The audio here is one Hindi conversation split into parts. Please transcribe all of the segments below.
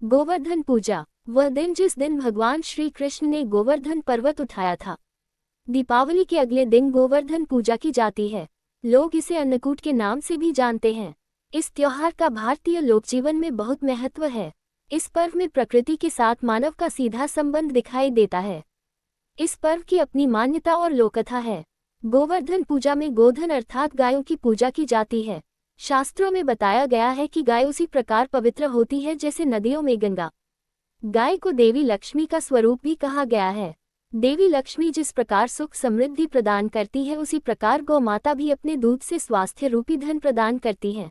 गोवर्धन पूजा, वह दिन जिस दिन भगवान श्री कृष्ण ने गोवर्धन पर्वत उठाया था। दीपावली के अगले दिन गोवर्धन पूजा की जाती है। लोग इसे अन्नकूट के नाम से भी जानते हैं। इस त्योहार का भारतीय लोकजीवन में बहुत महत्व है। इस पर्व में प्रकृति के साथ मानव का सीधा संबंध दिखाई देता है। इस पर्व की अपनी मान्यता और लोककथा है। गोवर्धन पूजा में गोधन अर्थात गायों की पूजा की जाती है। शास्त्रों में बताया गया है कि गाय उसी प्रकार पवित्र होती है जैसे नदियों में गंगा। गाय को देवी लक्ष्मी का स्वरूप भी कहा गया है। देवी लक्ष्मी जिस प्रकार सुख समृद्धि प्रदान करती है, उसी प्रकार गौ माता भी अपने दूध से स्वास्थ्य रूपी धन प्रदान करती है।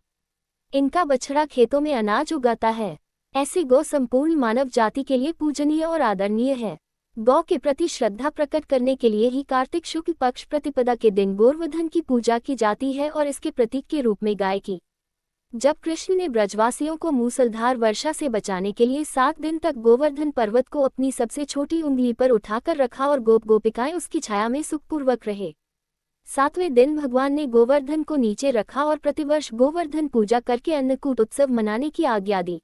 इनका बछड़ा खेतों में अनाज उगाता है। ऐसी गौ संपूर्ण मानव जाति के लिए पूजनीय और आदरणीय है। गौ के प्रति श्रद्धा प्रकट करने के लिए ही कार्तिक शुक्ल पक्ष प्रतिपदा के दिन गोवर्धन की पूजा की जाती है और इसके प्रतीक के रूप में गाय की। जब कृष्ण ने ब्रजवासियों को मूसलधार वर्षा से बचाने के लिए 7 दिन तक गोवर्धन पर्वत को अपनी सबसे छोटी उंगली पर उठाकर रखा और गोप गोपिकाएं उसकी छाया में सुखपूर्वक रहे। 7वें दिन भगवान ने गोवर्धन को नीचे रखा और प्रतिवर्ष गोवर्धन पूजा करके अन्नकूट उत्सव मनाने की आज्ञा दी।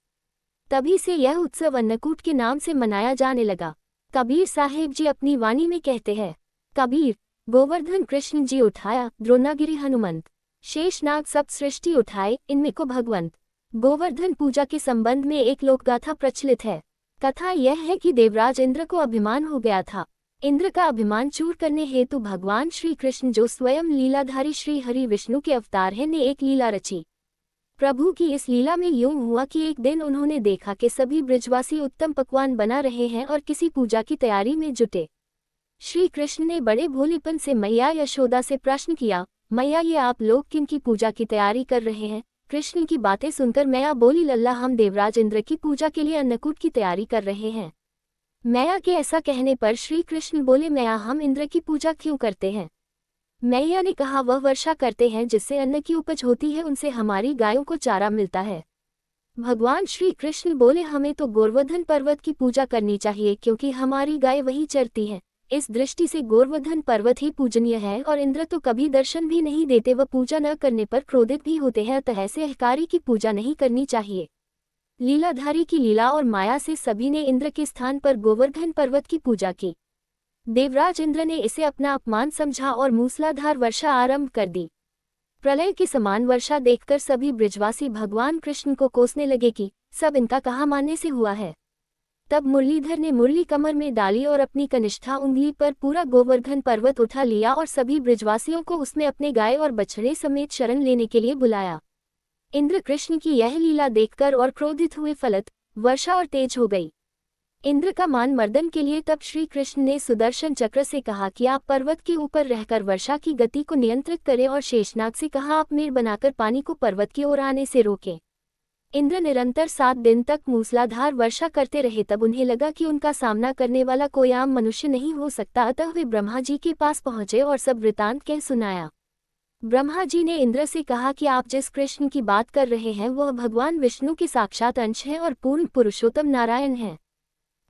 तभी से यह उत्सव अन्नकूट के नाम से मनाया जाने लगा। कबीर साहेब जी अपनी वाणी में कहते हैं, कबीर, गोवर्धन कृष्ण जी उठाया, द्रोणागिरि हनुमंत, शेषनाग सब सृष्टि उठाए, इनमें को भगवंत। गोवर्धन पूजा के संबंध में एक लोकगाथा प्रचलित है। कथा यह है कि देवराज इंद्र को अभिमान हो गया था। इंद्र का अभिमान चूर करने हेतु भगवान श्री कृष्ण, जो स्वयं लीलाधारी श्री हरि विष्णु के अवतार हैं, ने एक लीला रची। प्रभु की इस लीला में यूं हुआ कि एक दिन उन्होंने देखा कि सभी ब्रजवासी उत्तम पकवान बना रहे हैं और किसी पूजा की तैयारी में जुटे। श्री कृष्ण ने बड़े भोलेपन से मैया यशोदा से प्रश्न किया, मैया, ये आप लोग किन की पूजा की तैयारी कर रहे हैं? कृष्ण की बातें सुनकर मैया बोली, लल्ला, हम देवराज इंद्र की पूजा के लिए अन्नकूट की तैयारी कर रहे हैं। मैया के ऐसा कहने पर श्री कृष्ण बोले, मैया, हम इंद्र की पूजा क्यों करते हैं? मैया ने कहा, वह वर्षा करते हैं जिससे अन्न की उपज होती है, उनसे हमारी गायों को चारा मिलता है। भगवान श्री कृष्ण बोले, हमें तो गोवर्धन पर्वत की पूजा करनी चाहिए क्योंकि हमारी गाय वही चरती है। इस दृष्टि से गोवर्धन पर्वत ही पूजनीय है और इंद्र तो कभी दर्शन भी नहीं देते, वह पूजा न करने पर क्रोधित भी होते हैं, अतः ऐसे अहंकारी की पूजा नहीं करनी चाहिए। लीलाधारी की लीला और माया से सभी ने इंद्र के स्थान पर गोवर्धन पर्वत की पूजा की। देवराज इंद्र ने इसे अपना अपमान समझा और मूसलाधार वर्षा आरंभ कर दी। प्रलय के समान वर्षा देखकर सभी ब्रजवासी भगवान कृष्ण को कोसने लगे कि सब इनका कहाँ मानने से हुआ है। तब मुरलीधर ने मुरली कमर में डाली और अपनी कनिष्ठा उंगली पर पूरा गोवर्धन पर्वत उठा लिया और सभी ब्रजवासियों को उसमें अपने गाय और बछड़े समेत शरण लेने के लिए बुलाया। इंद्र कृष्ण की यह लीला देखकर और क्रोधित हुए फलत वर्षा और तेज हो गई। इंद्र का मान मर्दन के लिए तब श्री कृष्ण ने सुदर्शन चक्र से कहा कि आप पर्वत के ऊपर रहकर वर्षा की गति को नियंत्रित करें और शेषनाग से कहा आप मेड़ बनाकर पानी को पर्वत की ओर आने से रोकें। इंद्र निरंतर 7 दिन तक मूसलाधार वर्षा करते रहे। तब उन्हें लगा कि उनका सामना करने वाला कोई आम मनुष्य नहीं हो सकता, अतः वे ब्रह्मा जी के पास पहुंचे और सब वृतांत कह सुनाया। ब्रह्मा जी ने इंद्र से कहा कि आप जिस कृष्ण की बात कर रहे हैं वह भगवान विष्णु के साक्षात अंश हैं और पूर्ण पुरुषोत्तम नारायण हैं।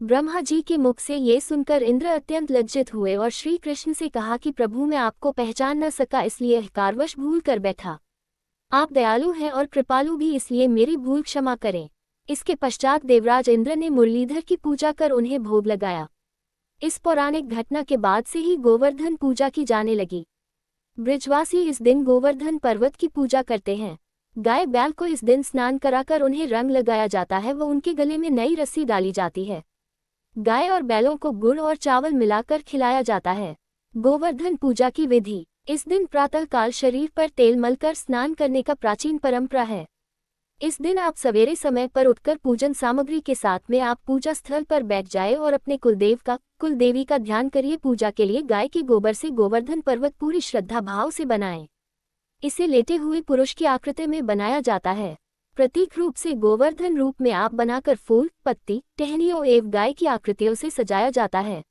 ब्रह्मा जी के मुख से ये सुनकर इंद्र अत्यंत लज्जित हुए और श्री कृष्ण से कहा कि प्रभु, मैं आपको पहचान न सका, इसलिए अहंकारवश भूल कर बैठा। आप दयालु हैं और कृपालु भी, इसलिए मेरी भूल क्षमा करें। इसके पश्चात देवराज इंद्र ने मुरलीधर की पूजा कर उन्हें भोग लगाया। इस पौराणिक घटना के बाद से ही गोवर्धन पूजा की जाने लगी। ब्रजवासी इस दिन गोवर्धन पर्वत की पूजा करते हैं। गाय बैल को इस दिन स्नान कराकर उन्हें रंग लगाया जाता है व उनके गले में नई रस्सी डाली जाती है। गाय और बैलों को गुड़ और चावल मिलाकर खिलाया जाता है। गोवर्धन पूजा की विधि, इस दिन प्रातःकाल शरीर पर तेल मलकर स्नान करने का प्राचीन परंपरा है। इस दिन आप सवेरे समय पर उठकर पूजन सामग्री के साथ में आप पूजा स्थल पर बैठ जाए और अपने कुलदेव का, कुलदेवी का ध्यान करिए। पूजा के लिए गाय के गोबर से गोवर्धन पर्वत पूरी श्रद्धा भाव से बनाएं। इसे लेटे हुए पुरुष की आकृति में बनाया जाता है। प्रतीक रूप से गोवर्धन रूप में आप बनाकर फूल, पत्ती, टहनियों एवं गाय की आकृतियों से सजाया जाता है।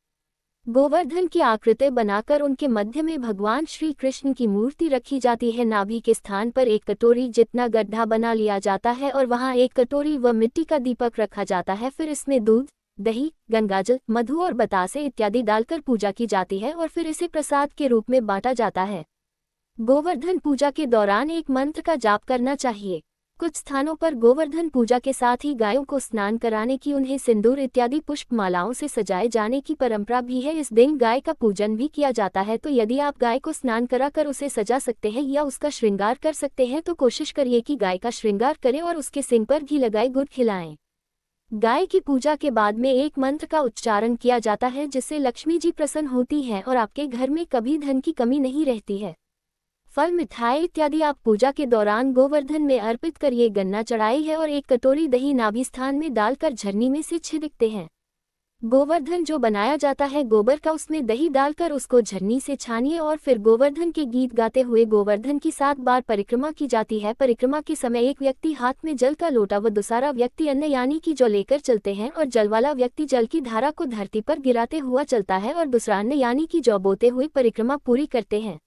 गोवर्धन की आकृति बनाकर उनके मध्य में भगवान श्री कृष्ण की मूर्ति रखी जाती है। नाभि के स्थान पर एक कटोरी जितना गड्ढा बना लिया जाता है और वहां एक कटोरी व मिट्टी का दीपक रखा जाता है। फिर इसमें दूध, दही, गंगाजल, मधु और बतासे इत्यादि डालकर पूजा की जाती है और फिर इसे प्रसाद के रूप में बांटा जाता है। गोवर्धन पूजा के दौरान एक मंत्र का जाप करना चाहिए। कुछ स्थानों पर गोवर्धन पूजा के साथ ही गायों को स्नान कराने की, उन्हें सिंदूर इत्यादि पुष्प मालाओं से सजाए जाने की परंपरा भी है। इस दिन गाय का पूजन भी किया जाता है, तो यदि आप गाय को स्नान कराकर उसे सजा सकते हैं या उसका श्रृंगार कर सकते हैं तो कोशिश करिए कि गाय का श्रृंगार करें और उसके सिंग पर घी लगाए गुड़ खिलाएं। गाय की पूजा के बाद में एक मंत्र का उच्चारण किया जाता है जिससे लक्ष्मी जी प्रसन्न होती हैं और आपके घर में कभी धन की कमी नहीं रहती है। फल, मिठाई इत्यादि आप पूजा के दौरान गोवर्धन में अर्पित करिए। गन्ना चढ़ाई है और एक कटोरी दही नाभि स्थान में डालकर झरनी में से छिड़कते हैं। गोवर्धन जो बनाया जाता है गोबर का, उसमें दही डालकर उसको झरनी से छानिए और फिर गोवर्धन के गीत गाते हुए गोवर्धन की 7 बार परिक्रमा की जाती है। परिक्रमा के समय एक व्यक्ति हाथ में जल का लोटा व दूसरा व्यक्ति अन्न यानी कि जौ लेकर चलते हैं और जल वाला व्यक्ति जल की धारा को धरती पर गिराते हुआ चलता है और दूसरा अन्न यानी कि जौ बोते हुए परिक्रमा पूरी करते हैं।